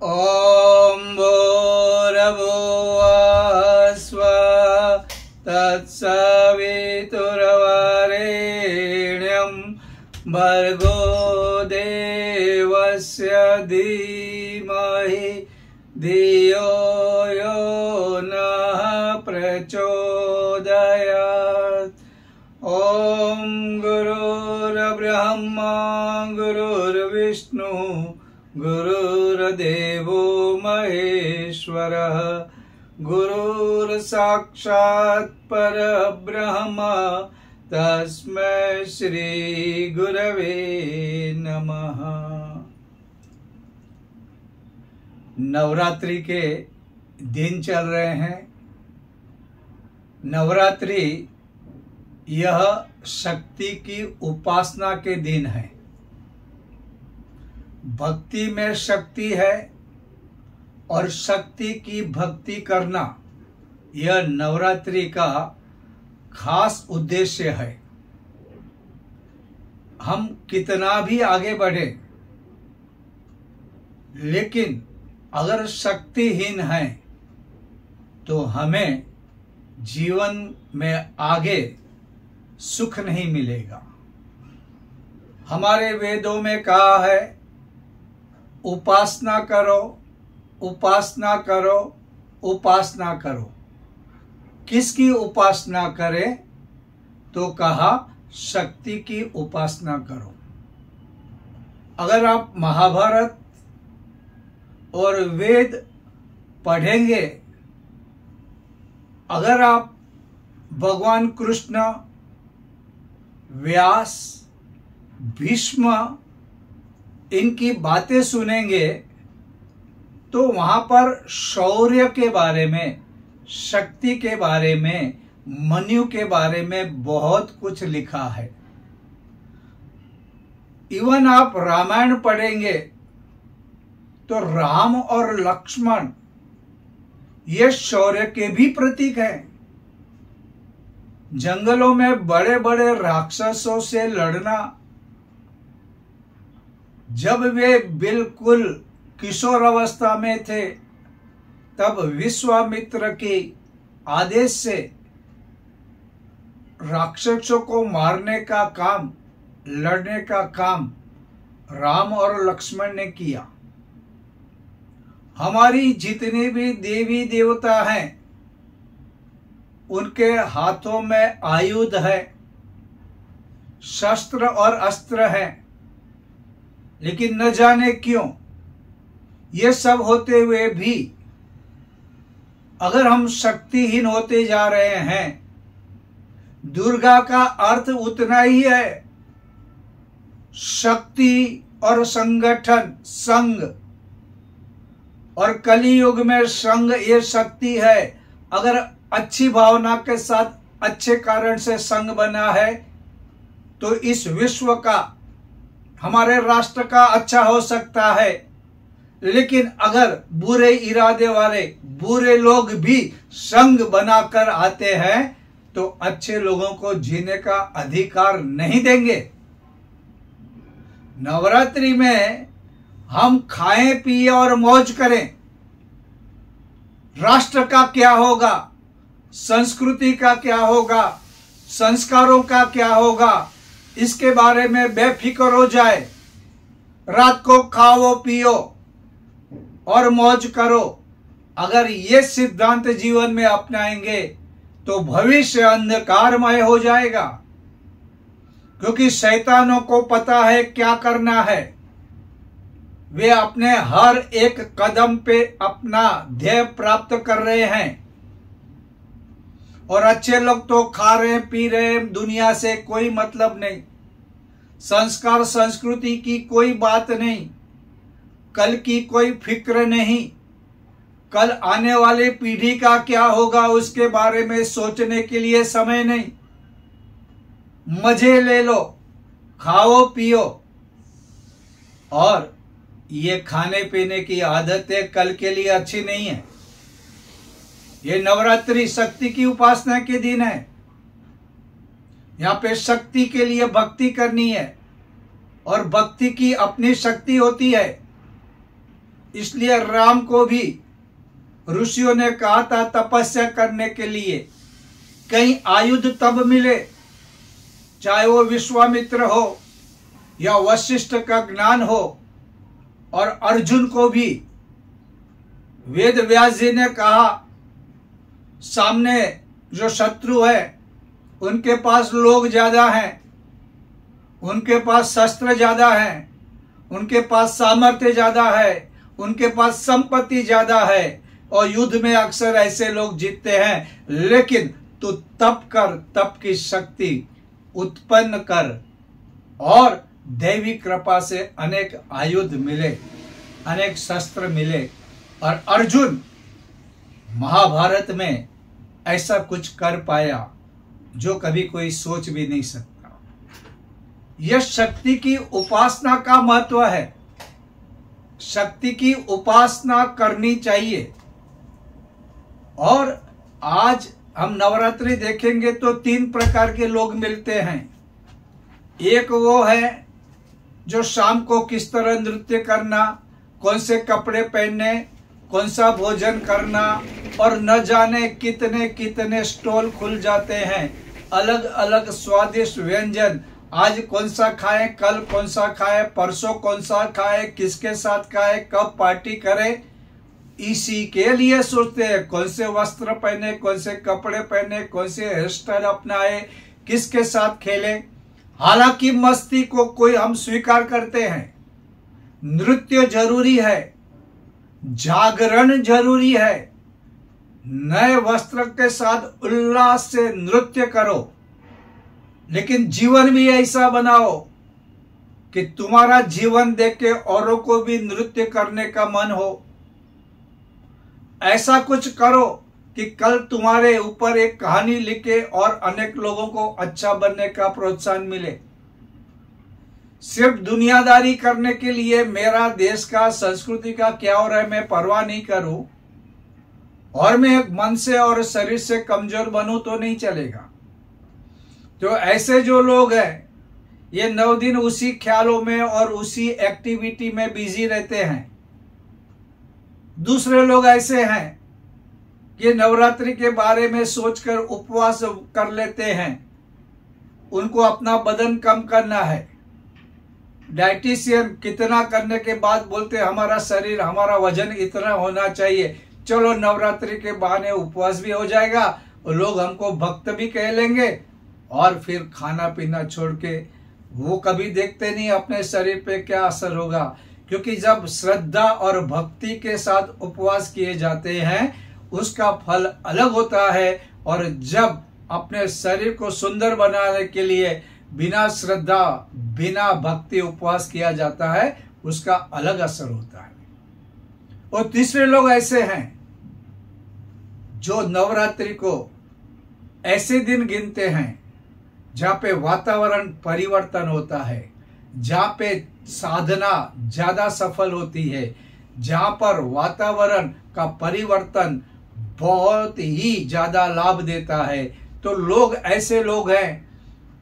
ॐ भूर्भुवः स्वः तत्सवितुर्वरेण्यं भर्गो देवस्य धीमहि धियो यो नः प्रचोदयात्। ॐ गुरुर्ब्रह्मा गुरुर्विष्णु गुरुर्देवो महेश्वरः गुरुर्साक्षात् परब्रह्म तस्मै श्री गुरवे नमः। नवरात्रि के दिन चल रहे हैं। नवरात्रि यह शक्ति की उपासना के दिन है। भक्ति में शक्ति है और शक्ति की भक्ति करना यह नवरात्रि का खास उद्देश्य है। हम कितना भी आगे बढ़े, लेकिन अगर शक्तिहीन हैं तो हमें जीवन में आगे सुख नहीं मिलेगा। हमारे वेदों में कहा है, उपासना करो, उपासना करो, उपासना करो। किसकी उपासना करें? तो कहा शक्ति की उपासना करो। अगर आप महाभारत और वेद पढ़ेंगे, अगर आप भगवान कृष्ण, व्यास, भीष्म इनकी बातें सुनेंगे तो वहां पर शौर्य के बारे में, शक्ति के बारे में, मनु के बारे में बहुत कुछ लिखा है। इवन आप रामायण पढ़ेंगे तो राम और लक्ष्मण ये शौर्य के भी प्रतीक हैं। जंगलों में बड़े बड़े राक्षसों से लड़ना, जब वे बिल्कुल किशोर अवस्था में थे तब विश्वामित्र के आदेश से राक्षसों को मारने का काम, लड़ने का काम राम और लक्ष्मण ने किया। हमारी जितनी भी देवी देवता हैं उनके हाथों में आयुध है, शस्त्र और अस्त्र हैं, लेकिन न जाने क्यों ये सब होते हुए भी अगर हम शक्तिहीन होते जा रहे हैं। दुर्गा का अर्थ उतना ही है, शक्ति और संगठन, संग। और कलियुग में संग ये शक्ति है। अगर अच्छी भावना के साथ अच्छे कारण से संग बना है तो इस विश्व का, हमारे राष्ट्र का अच्छा हो सकता है। लेकिन अगर बुरे इरादे वाले बुरे लोग भी संग बनाकर आते हैं तो अच्छे लोगों को जीने का अधिकार नहीं देंगे। नवरात्रि में हम खाएं पिए और मौज करें। राष्ट्र का क्या होगा, संस्कृति का क्या होगा, संस्कारों का क्या होगा, इसके बारे में बेफिक्र हो जाए। रात को खाओ पियो और मौज करो। अगर ये सिद्धांत जीवन में अपनाएंगे तो भविष्य अंधकारमय हो जाएगा, क्योंकि शैतानों को पता है क्या करना है। वे अपने हर एक कदम पे अपना ध्येय प्राप्त कर रहे हैं। और अच्छे लोग तो खा रहे पी रहे, दुनिया से कोई मतलब नहीं, संस्कार संस्कृति की कोई बात नहीं, कल की कोई फिक्र नहीं, कल आने वाली पीढ़ी का क्या होगा उसके बारे में सोचने के लिए समय नहीं। मजे ले लो, खाओ पियो। और ये खाने पीने की आदतें कल के लिए अच्छी नहीं है। ये नवरात्रि शक्ति की उपासना के दिन है। यहाँ पे शक्ति के लिए भक्ति करनी है और भक्ति की अपनी शक्ति होती है। इसलिए राम को भी ऋषियों ने कहा था तपस्या करने के लिए। कई आयुध तब मिले, चाहे वो विश्वामित्र हो या वशिष्ठ का ज्ञान हो। और अर्जुन को भी वेद व्यास जी ने कहा, सामने जो शत्रु है उनके पास लोग ज्यादा हैं, उनके पास शस्त्र ज्यादा हैं, उनके पास सामर्थ्य ज्यादा है, उनके पास संपत्ति ज्यादा है, और युद्ध में अक्सर ऐसे लोग जीतते हैं। लेकिन तू तप कर, तप की शक्ति उत्पन्न कर, और दैवी कृपा से अनेक आयुध मिले, अनेक शस्त्र मिले। और अर्जुन महाभारत में ऐसा कुछ कर पाया जो कभी कोई सोच भी नहीं सकता। यह शक्ति की उपासना का महत्व है। शक्ति की उपासना करनी चाहिए। और आज हम नवरात्रि देखेंगे तो 3 प्रकार के लोग मिलते हैं। एक वो है जो शाम को किस तरह नृत्य करना, कौन से कपड़े पहनने, कौन सा भोजन करना, और न जाने कितने कितने स्टॉल खुल जाते हैं, अलग अलग स्वादिष्ट व्यंजन। आज कौन सा खाएं, कल कौन सा खाएं, परसों कौन सा खाएं, किसके साथ खाएं, कब पार्टी करें, इसी के लिए सोचते हैं। कौन से वस्त्र पहने, कौन से कपड़े पहने, कौन से हेयर स्टाइल अपनाए, किसके साथ खेले। हालांकि मस्ती को कोई हम स्वीकार करते हैं, नृत्य जरूरी है, जागरण जरूरी है। नए वस्त्र के साथ उल्लास से नृत्य करो, लेकिन जीवन भी ऐसा बनाओ कि तुम्हारा जीवन देख के औरों को भी नृत्य करने का मन हो। ऐसा कुछ करो कि कल तुम्हारे ऊपर एक कहानी लिखे और अनेक लोगों को अच्छा बनने का प्रोत्साहन मिले। सिर्फ दुनियादारी करने के लिए मेरा देश का, संस्कृति का क्या हो रहा है मैं परवाह नहीं करूं, और मैं मन से और शरीर से कमजोर बनूं तो नहीं चलेगा। तो ऐसे जो लोग हैं ये 9 दिन उसी ख्यालों में और उसी एक्टिविटी में बिजी रहते हैं। दूसरे लोग ऐसे हैं कि नवरात्रि के बारे में सोचकर उपवास कर लेते हैं। उनको अपना वजन कम करना है। डाइटिशियन कितना करने के बाद बोलते हमारा शरीर, हमारा वजन इतना होना चाहिए, चलो नवरात्रि के बहाने उपवास भी हो जाएगा और लोग हमको भक्त भी कह लेंगे, और फिर खाना पीना छोड़ के वो कभी देखते नहीं अपने शरीर पे क्या असर होगा। क्योंकि जब श्रद्धा और भक्ति के साथ उपवास किए जाते हैं उसका फल अलग होता है, और जब अपने शरीर को सुंदर बनाने के लिए बिना श्रद्धा, बिना भक्ति उपवास किया जाता है उसका अलग असर होता है। और तीसरे लोग ऐसे हैं जो नवरात्रि को ऐसे दिन गिनते हैं जहां पे वातावरण परिवर्तन होता है, जहां पे साधना ज्यादा सफल होती है, जहां पर वातावरण का परिवर्तन बहुत ही ज्यादा लाभ देता है। तो लोग ऐसे लोग हैं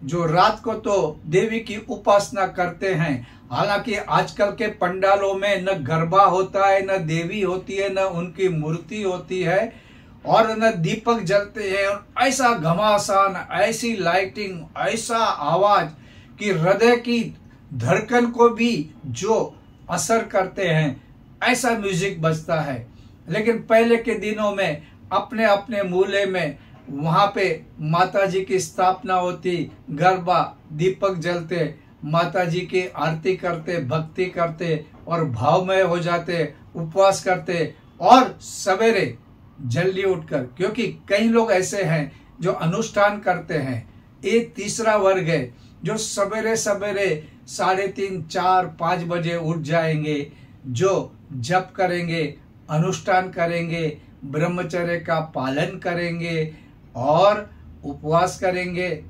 जो रात को तो देवी की उपासना करते हैं। हालांकि आजकल के पंडालों में न गरबा होता है, न देवी होती है, न उनकी मूर्ति होती है, और न दीपक जलते हैं। ऐसा घमासान, ऐसी लाइटिंग, ऐसा आवाज कि हृदय की धड़कन को भी जो असर करते हैं, ऐसा म्यूजिक बजता है। लेकिन पहले के दिनों में अपने अपने मूले में वहां पे माता जी की स्थापना होती, गरबा, दीपक जलते, माता जी की आरती करते, भक्ति करते और भावमय हो जाते, उपवास करते, और सवेरे जल्दी उठकर, क्योंकि कई लोग ऐसे हैं जो अनुष्ठान करते हैं। एक तीसरा वर्ग है जो सवेरे सवेरे 3:30, 4, 5 बजे उठ जाएंगे, जो जप करेंगे, अनुष्ठान करेंगे, ब्रह्मचर्य का पालन करेंगे और उपवास करेंगे।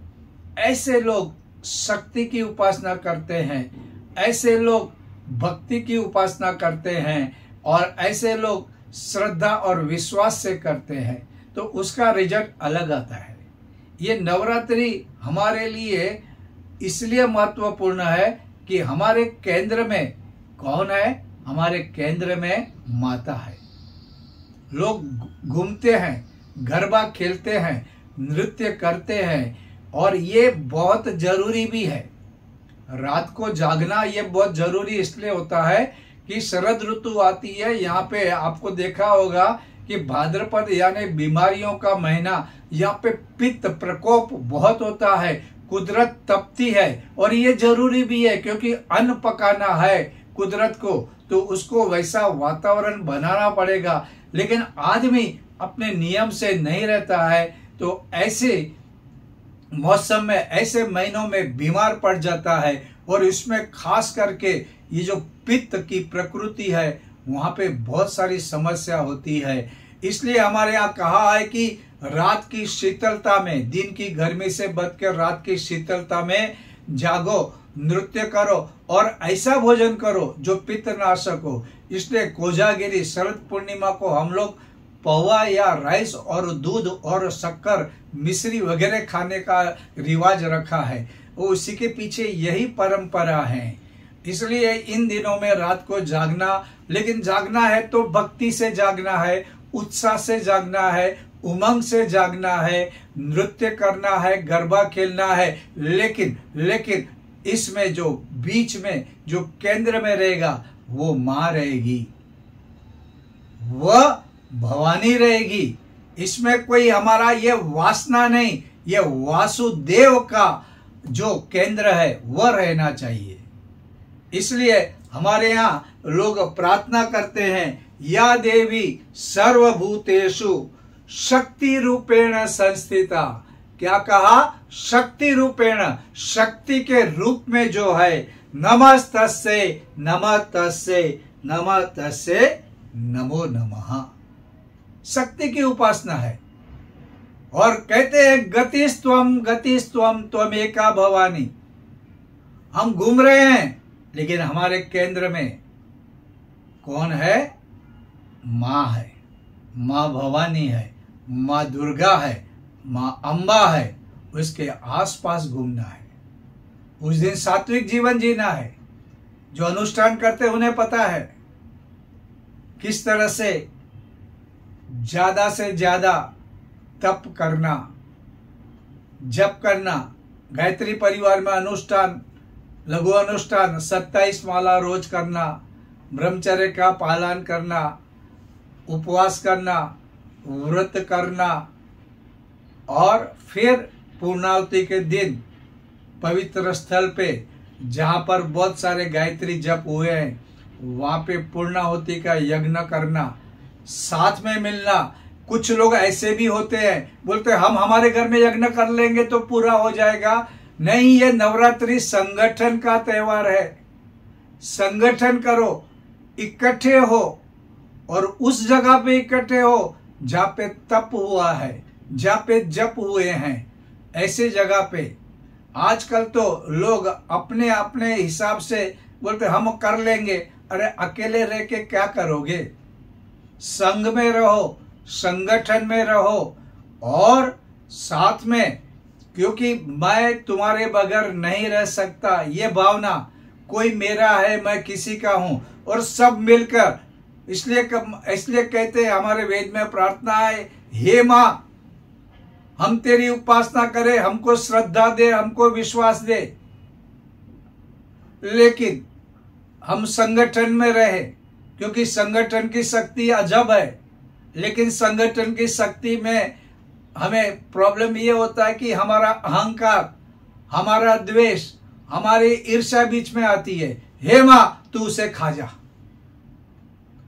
ऐसे लोग शक्ति की उपासना करते हैं, ऐसे लोग भक्ति की उपासना करते हैं, और ऐसे लोग श्रद्धा और विश्वास से करते हैं, तो उसका रिजल्ट अलग आता है। ये नवरात्रि हमारे लिए इसलिए महत्वपूर्ण है कि हमारे केंद्र में कौन है? हमारे केंद्र में माता है। लोग घूमते हैं, गरबा खेलते हैं, नृत्य करते हैं, और ये बहुत जरूरी भी है। रात को जागना ये बहुत जरूरी इसलिए होता है कि शरद ऋतु आती है। यहाँ पे आपको देखा होगा कि भाद्रपद यानी बीमारियों का महीना, यहाँ पे पित्त प्रकोप बहुत होता है, कुदरत तपती है, और ये जरूरी भी है क्योंकि अन्न पकाना है कुदरत को, तो उसको वैसा वातावरण बनाना पड़ेगा। लेकिन आदमी अपने नियम से नहीं रहता है, तो ऐसे मौसम में, ऐसे महीनों में बीमार पड़ जाता है, और इसमें खास करके ये जो पित्त की प्रकृति है वहां पे बहुत सारी समस्या होती है। इसलिए हमारे यहाँ कहा है कि रात की शीतलता में, दिन की गर्मी से बचकर रात की शीतलता में जागो, नृत्य करो और ऐसा भोजन करो जो पित्तनाशक हो। इसलिए कोजागिरी शरद पूर्णिमा को हम लोग पोहा या राइस और दूध और शक्कर, मिश्री वगैरह खाने का रिवाज रखा है, वो उसी के पीछे यही परंपरा है। इसलिए इन दिनों में रात को जागना, लेकिन जागना है तो भक्ति से जागना है, उत्साह से जागना है, उमंग से जागना है, नृत्य करना है, गरबा खेलना है। लेकिन इसमें जो बीच में जो केंद्र में रहेगा वो माँ रहेगी, वह भवानी रहेगी। इसमें कोई हमारा ये वासना नहीं, ये वासुदेव का जो केंद्र है वह रहना चाहिए। इसलिए हमारे यहाँ लोग प्रार्थना करते हैं, या देवी सर्वभूतेषु शक्ति रूपेण संस्थिता। क्या कहा? शक्ति रूपेण, शक्ति के रूप में जो है। नमस्तस्यै नमस्तस्यै नमस्तस्यै नमो नमः। शक्ति की उपासना है। और कहते हैं गतिस्त्वम त्वमेका भवानी। हम घूम रहे हैं लेकिन हमारे केंद्र में कौन है? माँ है, माँ भवानी है, माँ दुर्गा है, माँ अम्बा है। उसके आसपास घूमना है। उस दिन सात्विक जीवन जीना है। जो अनुष्ठान करते उन्हें पता है किस तरह से ज्यादा तप करना, जप करना। गायत्री परिवार में अनुष्ठान, लघु अनुष्ठान 27 माला रोज करना, ब्रह्मचर्य का पालन करना, उपवास करना, व्रत करना, और फिर पूर्णाहुति के दिन पवित्र स्थल पे जहाँ पर बहुत सारे गायत्री जप हुए हैं वहाँ पे पूर्णाहुति का यज्ञ करना, साथ में मिलना। कुछ लोग ऐसे भी होते हैं, बोलते हैं हम हमारे घर में यज्ञ कर लेंगे तो पूरा हो जाएगा। नहीं, ये नवरात्रि संगठन का त्योहार है। संगठन करो, इकट्ठे हो, और उस जगह पे इकट्ठे हो जहाँ पे तप हुआ है, जहाँ पे जप हुए हैं। ऐसे जगह पे आजकल तो लोग अपने अपने हिसाब से बोलते हम कर लेंगे। अरे अकेले रह के क्या करोगे? संघ में रहो, संगठन में रहो, और साथ में, क्योंकि मैं तुम्हारे बगैर नहीं रह सकता, ये भावना, कोई मेरा है मैं किसी का हूं, और सब मिलकर। इसलिए कहते हैं हमारे वेद में प्रार्थना है, हे माँ हम तेरी उपासना करें, हमको श्रद्धा दे, हमको विश्वास दे। लेकिन हम संगठन में रहे, क्योंकि संगठन की शक्ति अजब है। लेकिन संगठन की शक्ति में हमें प्रॉब्लम ये होता है कि हमारा अहंकार, हमारा द्वेष, हमारी ईर्ष्या बीच में आती है। हे माँ तू उसे खा जा।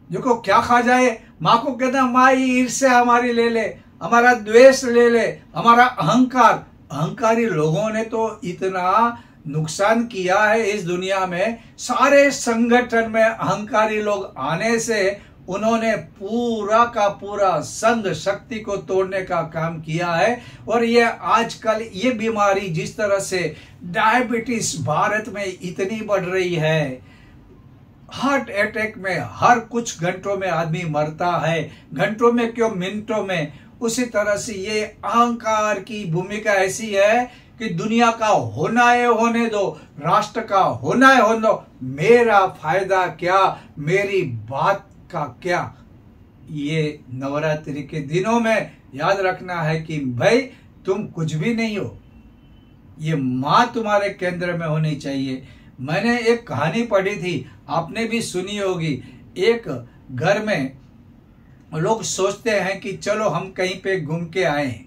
देखो क्या खा जाए? माँ को कहना माँ ये ईर्ष्या हमारी ले ले, हमारा द्वेष ले ले, हमारा अहंकार। अहंकारी लोगों ने तो इतना नुकसान किया है इस दुनिया में। सारे संगठन में अहंकारी लोग आने से उन्होंने पूरा का पूरा संघ शक्ति को तोड़ने का काम किया है। और ये आजकल ये बीमारी जिस तरह से डायबिटीज भारत में इतनी बढ़ रही है, हार्ट अटैक में हर कुछ घंटों में आदमी मरता है, घंटों में क्यों मिनटों में। उसी तरह से ये अहंकार की भूमिका ऐसी है कि दुनिया का होना है होने दो, राष्ट्र का होना है होने दो, मेरा फायदा क्या, मेरी बात का क्या। ये नवरात्रि के दिनों में याद रखना है कि भाई तुम कुछ भी नहीं हो, ये माँ तुम्हारे केंद्र में होनी चाहिए। मैंने एक कहानी पढ़ी थी, आपने भी सुनी होगी। एक घर में लोग सोचते हैं कि चलो हम कहीं पे घूम के आए,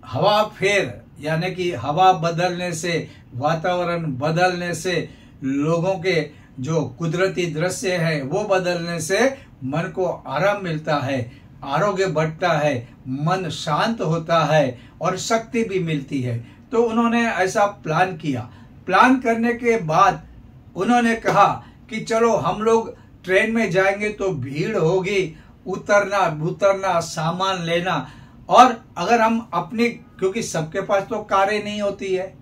हवा फेर यानी कि हवा बदलने से, वातावरण बदलने से, लोगों के जो कुदरती दृश्य है वो बदलने से मन को आराम मिलता है, आरोग्य बढ़ता है, मन शांत होता है और शक्ति भी मिलती है। तो उन्होंने ऐसा प्लान किया। प्लान करने के बाद उन्होंने कहा कि चलो हम लोग ट्रेन में जाएंगे तो भीड़ होगी, उतरना, सामान लेना, और अगर हम अपनी, क्योंकि सबके पास तो कारें नहीं होती है,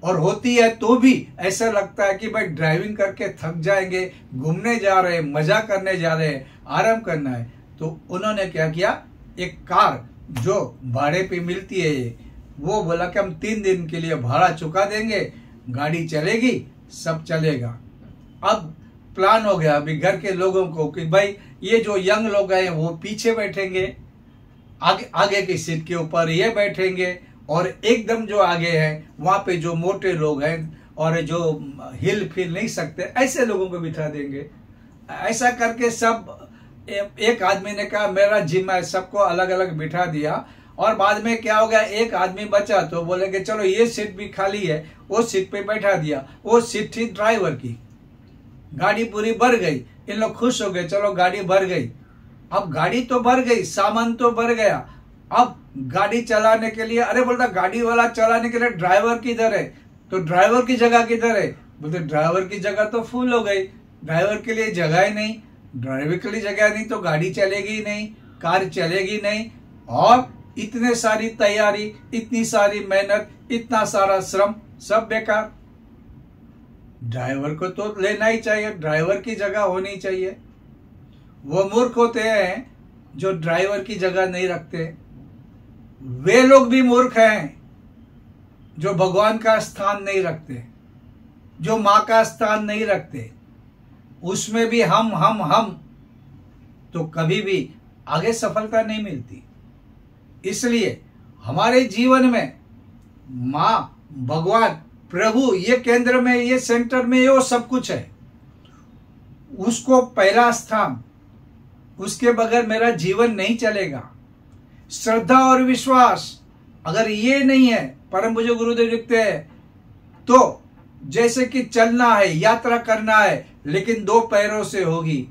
और होती है तो भी ऐसा लगता है कि भाई ड्राइविंग करके थक जाएंगे, घूमने जा रहे हैं, मजा करने जा रहे हैं, आराम करना है। तो उन्होंने क्या किया, एक कार जो भाड़े पे मिलती है, वो बोला कि हम 3 दिन के लिए भाड़ा चुका देंगे, गाड़ी चलेगी, सब चलेगा। अब प्लान हो गया अभी घर के लोगों को कि भाई ये जो यंग लोग हैं वो पीछे बैठेंगे, आगे की सीट के ऊपर ये बैठेंगे, और एकदम जो आगे हैं वहां पे जो मोटे लोग हैं और जो हिल फिर नहीं सकते ऐसे लोगों को बिठा देंगे। ऐसा करके सब, एक आदमी ने कहा मेरा जिम्मा है, सबको अलग अलग बिठा दिया। और बाद में क्या हो गया, एक आदमी बचा तो बोले कि चलो ये सीट भी खाली है, वो सीट पे बैठा दिया। वो सीट थी ड्राइवर की। गाड़ी पूरी भर गई, इन लोग खुश हो गए, चलो गाड़ी भर गई। अब गाड़ी तो भर गई, सामान तो भर गया, अब गाड़ी चलाने के लिए, अरे बोलता गाड़ी वाला चलाने के लिए ड्राइवर किधर है, तो ड्राइवर की जगह किधर है, बोलते ड्राइवर की जगह तो फुल हो गई, ड्राइवर के लिए जगह ही नहीं, ड्राइवर के लिए जगह नहीं तो गाड़ी चलेगी नहीं, कार चलेगी नहीं। और इतने सारी तैयारी, इतनी सारी मेहनत, इतना सारा श्रम, सब बेकार। ड्राइवर को तो लेना ही चाहिए, ड्राइवर की जगह होनी चाहिए। वो मूर्ख होते हैं जो ड्राइवर की जगह नहीं रखते। वे लोग भी मूर्ख हैं जो भगवान का स्थान नहीं रखते, जो मां का स्थान नहीं रखते। उसमें भी हम तो कभी भी आगे सफलता नहीं मिलती। इसलिए हमारे जीवन में मां, भगवान, प्रभु, ये केंद्र में, ये सेंटर में, ये सब कुछ है, उसको पहला स्थान, उसके बगैर मेरा जीवन नहीं चलेगा। श्रद्धा और विश्वास अगर ये नहीं है, परम पूज्य गुरुदेव लिखते हैं, तो जैसे कि चलना है, यात्रा करना है, लेकिन 2 पैरों से होगी।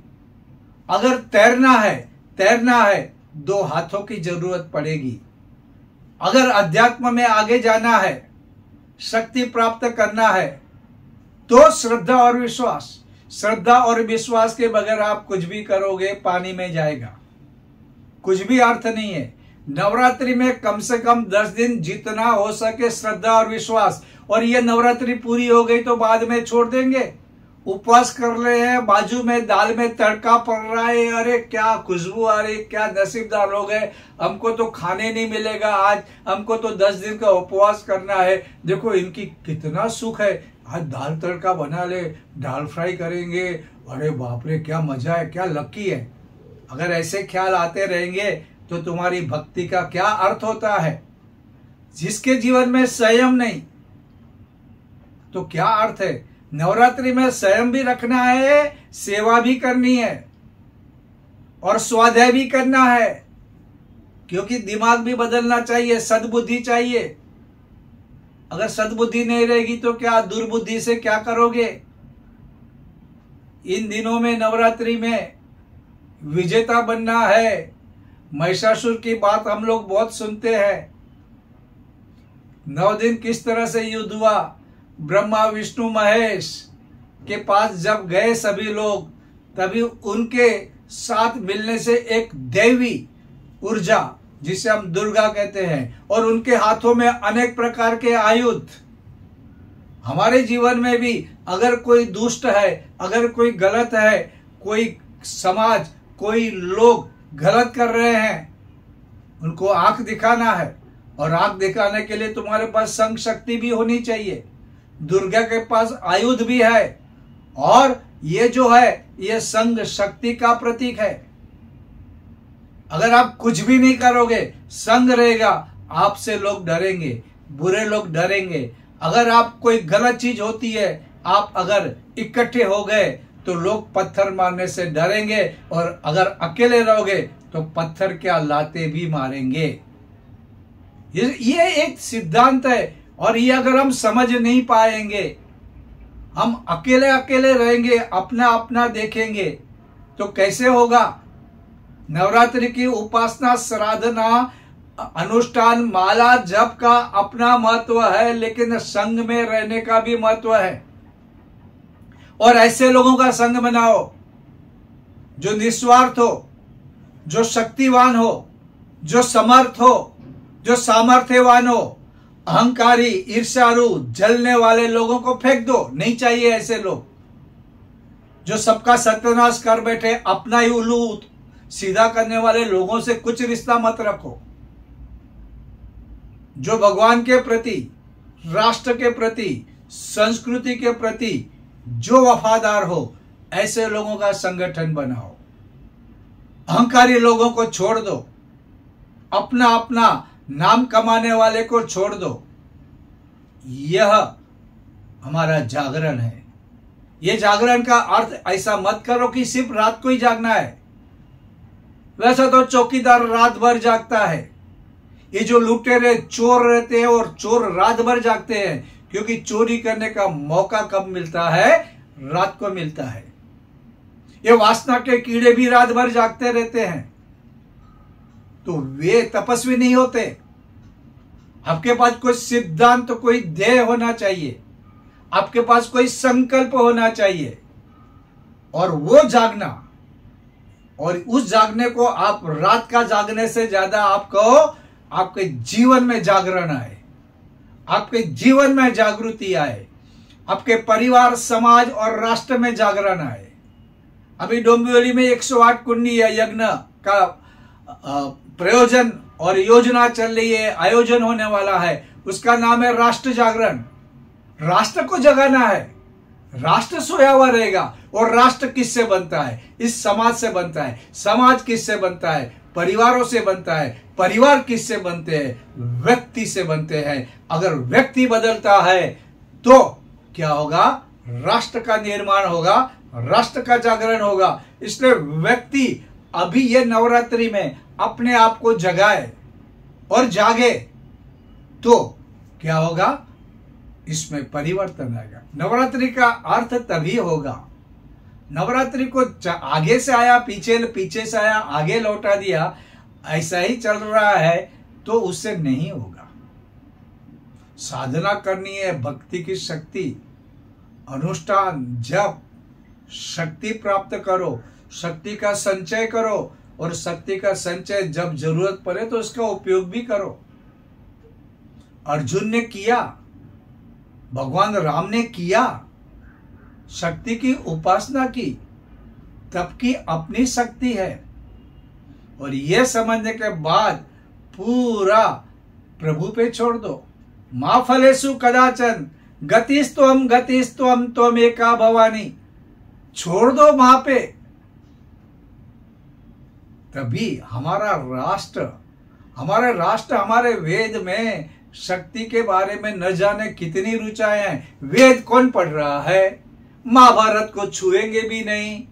अगर तैरना है 2 हाथों की जरूरत पड़ेगी। अगर अध्यात्म में आगे जाना है, शक्ति प्राप्त करना है, तो श्रद्धा और विश्वास। श्रद्धा और विश्वास के बगैर आप कुछ भी करोगे पानी में जाएगा, कुछ भी अर्थ नहीं है। नवरात्रि में कम से कम 10 दिन जितना हो सके श्रद्धा और विश्वास, और ये नवरात्रि पूरी हो गई तो बाद में छोड़ देंगे। उपवास कर रहे हैं, बाजू में दाल में तड़का पड़ रहा है, अरे क्या खुशबू आ रही, क्या नसीबदार लोग हैं, हमको तो खाने नहीं मिलेगा आज, हमको तो 10 दिन का उपवास करना है, देखो इनकी कितना सुख है, आज दाल तड़का बना ले, दाल फ्राई करेंगे, अरे बाप रे क्या मजा है, क्या लकी है। अगर ऐसे ख्याल आते रहेंगे तो तुम्हारी भक्ति का क्या अर्थ होता है। जिसके जीवन में संयम नहीं तो क्या अर्थ है। नवरात्रि में संयम भी रखना है, सेवा भी करनी है और स्वाध्याय भी करना है, क्योंकि दिमाग भी बदलना चाहिए, सद्बुद्धि चाहिए। अगर सद्बुद्धि नहीं रहेगी तो क्या दुर्बुद्धि से क्या करोगे। इन दिनों में नवरात्रि में विजेता बनना है। महिषासुर की बात हम लोग बहुत सुनते हैं, 9 दिन किस तरह से युद्ध हुआ। ब्रह्मा विष्णु महेश के पास जब गए सभी लोग, तभी उनके साथ मिलने से एक दैवी ऊर्जा, जिसे हम दुर्गा कहते हैं, और उनके हाथों में अनेक प्रकार के आयुध। हमारे जीवन में भी अगर कोई दुष्ट है, अगर कोई गलत है, कोई समाज, कोई लोग गलत कर रहे हैं, उनको आंख दिखाना है, और आग दिखाने के लिए तुम्हारे पास संग शक्ति भी होनी चाहिए। दुर्गा के पास आयुध भी है, और ये जो है ये संग शक्ति का प्रतीक है। अगर आप कुछ भी नहीं करोगे, संग रहेगा, आपसे लोग डरेंगे, बुरे लोग डरेंगे। अगर आप कोई गलत चीज होती है, आप अगर इकट्ठे हो गए तो लोग पत्थर मारने से डरेंगे, और अगर अकेले रहोगे तो पत्थर क्या लाते भी मारेंगे। ये एक सिद्धांत है, और ये अगर हम समझ नहीं पाएंगे, हम अकेले अकेले रहेंगे, अपना अपना देखेंगे, तो कैसे होगा। नवरात्रि की उपासना, साधना, अनुष्ठान, माला जप का अपना महत्व है, लेकिन संग में रहने का भी महत्व है। और ऐसे लोगों का संग बनाओ जो निस्वार्थ हो, जो शक्तिवान हो, जो समर्थ हो, जो सामर्थ्यवान हो। अहंकारी, ईर्ष्यालु, जलने वाले लोगों को फेंक दो, नहीं चाहिए ऐसे लोग। जो सबका सत्यानाश कर बैठे, अपना ही उल्लू सीधा करने वाले लोगों से कुछ रिश्ता मत रखो। जो भगवान के प्रति, राष्ट्र के प्रति, संस्कृति के प्रति जो वफादार हो, ऐसे लोगों का संगठन बनाओ। अहंकारी लोगों को छोड़ दो, अपना अपना नाम कमाने वाले को छोड़ दो। यह हमारा जागरण है। यह जागरण का अर्थ ऐसा मत करो कि सिर्फ रात को ही जागना है। वैसा तो चौकीदार रात भर जागता है। ये जो लुटेरे चोर रहते हैं, और चोर रात भर जागते हैं, क्योंकि चोरी करने का मौका कब मिलता है, रात को मिलता है। ये वासना के कीड़े भी रात भर जागते रहते हैं, तो वे तपस्वी नहीं होते। आपके पास कोई सिद्धांत, तो कोई ध्येय होना चाहिए, आपके पास कोई संकल्प होना चाहिए, और वो जागना, और उस जागने को आप रात का जागने से ज्यादा आपको आपके जीवन में जागरण आए, आपके जीवन में जागृति आए, आपके परिवार, समाज और राष्ट्र में जागरण आए। अभी डोंबिवली में 108 कुंडी यज्ञ का प्रयोजन और योजना चल रही है, आयोजन होने वाला है। उसका नाम है राष्ट्र जागरण। राष्ट्र को जगाना है। राष्ट्र सोया हुआ रहेगा, और राष्ट्र किससे बनता है, इस समाज से बनता है। समाज किससे बनता है, परिवारों से बनता है। परिवार किससे बनते हैं, व्यक्ति से बनते हैं। अगर व्यक्ति बदलता है तो क्या होगा, राष्ट्र का निर्माण होगा, राष्ट्र का जागरण होगा। इसलिए व्यक्ति अभी ये नवरात्रि में अपने आप को जगाए और जागे, तो क्या होगा, इसमें परिवर्तन आएगा। नवरात्रि का अर्थ तभी होगा। नवरात्रि को आगे से आया, पीछे से आया, आगे लौटा दिया, ऐसा ही चल रहा है, तो उससे नहीं होगा। साधना करनी है, भक्ति की शक्ति, अनुष्ठान, जप, शक्ति प्राप्त करो, शक्ति का संचय करो, और शक्ति का संचय जब जरूरत पड़े तो उसका उपयोग भी करो। अर्जुन ने किया, भगवान राम ने किया, शक्ति की उपासना की, तब की अपनी शक्ति है। और यह समझने के बाद पूरा प्रभु पे छोड़ दो। मा फलेषु कदाचन गतिस्त्वम गतिस्त्वम त्वमेका भवानी। छोड़ दो वहां पे, तभी हमारा राष्ट्र, हमारे वेद में शक्ति के बारे में न जाने कितनी रुचाएं हैं। वेद कौन पढ़ रहा है, महाभारत को छुएंगे भी नहीं।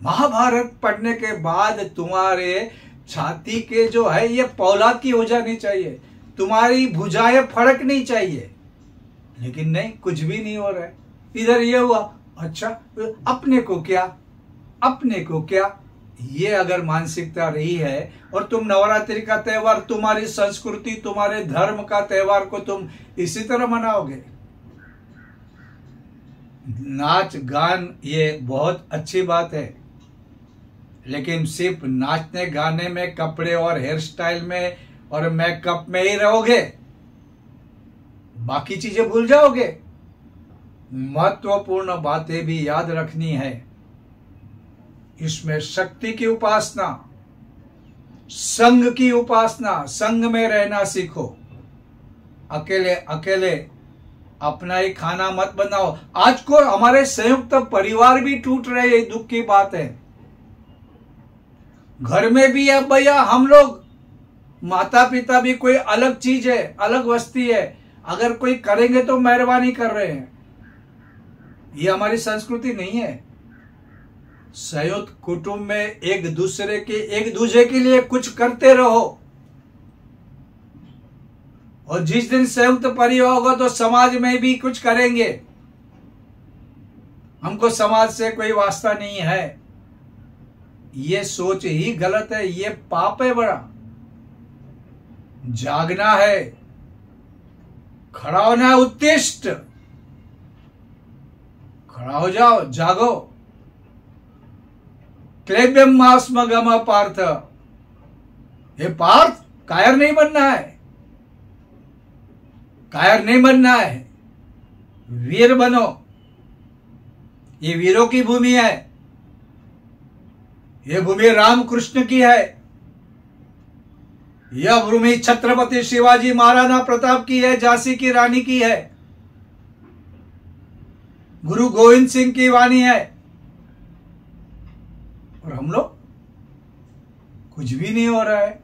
महाभारत पढ़ने के बाद तुम्हारे छाती के जो है ये पौलाद की हो जानी चाहिए, तुम्हारी भुजाएं फड़कनी चाहिए। लेकिन नहीं, कुछ भी नहीं हो रहा है। इधर ये हुआ, अच्छा अपने को क्या, अपने को क्या, ये अगर मानसिकता रही है, और तुम नवरात्रि का त्योहार, तुम्हारी संस्कृति, तुम्हारे धर्म का त्योहार को तुम इसी तरह मनाओगे। नाच गान ये बहुत अच्छी बात है, लेकिन सिर्फ नाचने गाने में, कपड़े और हेयर स्टाइल में और मेकअप में ही रहोगे, बाकी चीजें भूल जाओगे। महत्वपूर्ण बातें भी याद रखनी है। इसमें शक्ति की उपासना, संघ की उपासना, संघ में रहना सीखो। अकेले अकेले अपना ही खाना मत बनाओ। आज को हमारे संयुक्त परिवार भी टूट रहे, ये दुख की बात है। घर में भी अब भैया हम लोग माता पिता भी कोई अलग चीज है, अलग वस्ती है। अगर कोई करेंगे तो मेहरबानी कर रहे हैं, ये हमारी संस्कृति नहीं है। संयुक्त कुटुंब में एक दूसरे के लिए कुछ करते रहो। और जिस दिन संयुक्त परिवार होगा तो समाज में भी कुछ करेंगे। हमको समाज से कोई वास्ता नहीं है, ये सोच ही गलत है, ये पाप है बड़ा। जागना है, खड़ा होना है, उत्तिष्ठ, खड़ा हो जाओ, जागो। क्लेब्यम मास्मगम पार्थ, हे पार्थ कायर नहीं बनना है, कायर नहीं बनना है, वीर बनो। ये वीरों की भूमि है, ये भूमि रामकृष्ण की है, यह भूमि छत्रपति शिवाजी महाराणा प्रताप की है, झांसी की रानी की है, गुरु गोविंद सिंह की वाणी है। और हम लोग कुछ भी नहीं हो रहा है।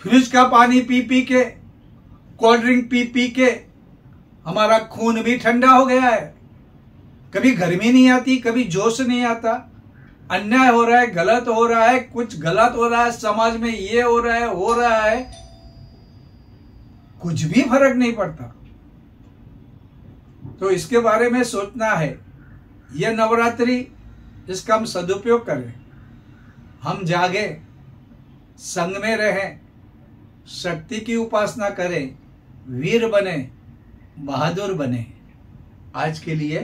फ्रिज का पानी पी पी के, कोल्ड ड्रिंक पी पी के हमारा खून भी ठंडा हो गया है। कभी गर्मी नहीं आती, कभी जोश नहीं आता। अन्याय हो रहा है, गलत हो रहा है, कुछ गलत हो रहा है समाज में, ये हो रहा है, कुछ भी फर्क नहीं पड़ता। तो इसके बारे में सोचना है। यह नवरात्रि, इसका हम सदुपयोग करें, हम जागे, संग में रहें, शक्ति की उपासना करें, वीर बने, बहादुर बने। आज के लिए